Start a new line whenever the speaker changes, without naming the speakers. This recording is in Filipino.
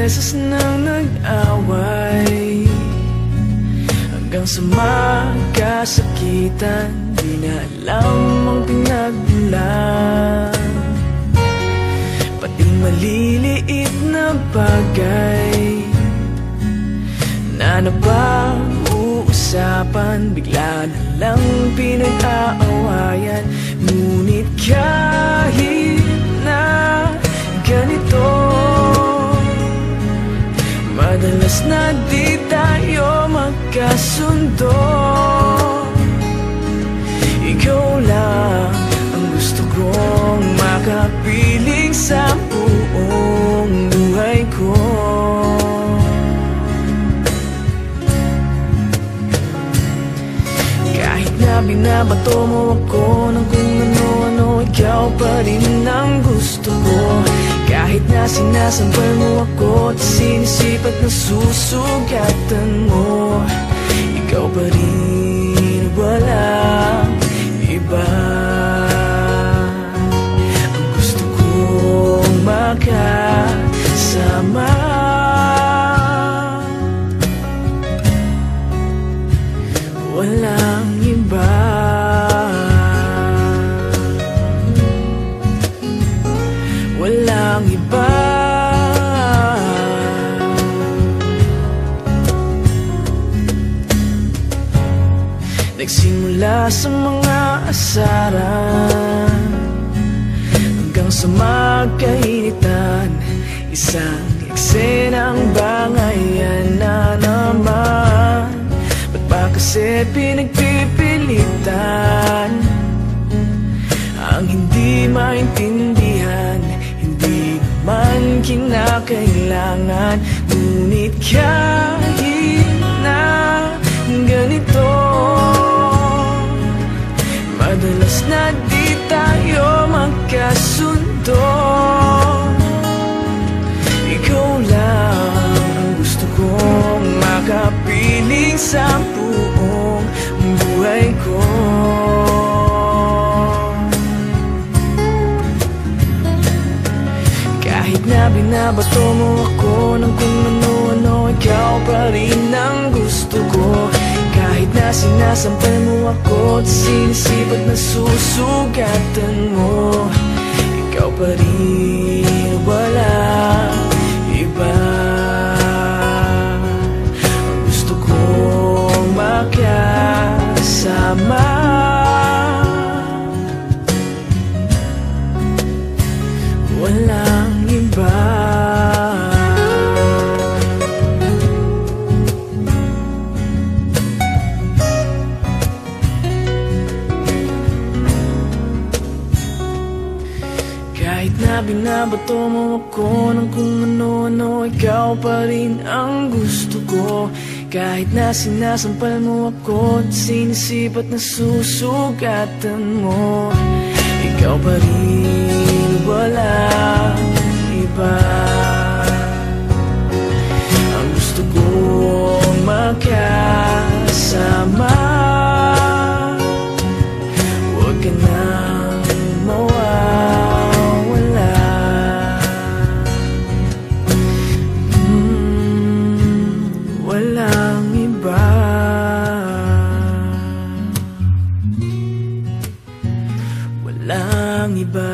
beses nang nag-away, hanggang sa magkasakitan, di na alam ang pinagmulan. Pati maliliit na bagay na napag-uusapan, bigla na lang pinag-aawayan. Ngunit kahit na ganito, madalas na di tayo magkasundo. Ikaw lang ang gusto kong makapiling sa buong buhay ko. Kahit na binabato mo ako ng kung ano-ano, ikaw pa rin ang gusto ko. Kahit na sinasampal mo ako at sinisipat na susugatan mo, ikaw pa rin, walang iba. Ang gusto kong makasama, walang iba. Walang iba. Nagsimula sa mga asaran, hanggang sa magkainitan, isang eksenang bangayan na naman. Ba't ba kasi pinagpipilitan ang hindi maintindihan? Hindi naman kinakailangan. Ngunit kahit na ganito, madalas na di tayo magkasundo. Ikaw lang ang gusto kong makapiling sa buong buhay ko. Kahit na binabato mo ako ng kung ano-ano, ikaw pa rin ang gusto ko. Kahit na sinasampal mo ako at sinisipat na susugatan mo, ikaw pa rin, walang iba. Ang gusto kong makasama, walang iba. Kahit na binabato mo ako ng kung ano-ano, ikaw pa rin ang gusto ko. Kahit na sinasampal mo ako at sinisipat na susugatan mo, ikaw pa rin, walang iba. Ang gusto kong makasama, huwag ka nang mawawala. Walang iba. Walang iba.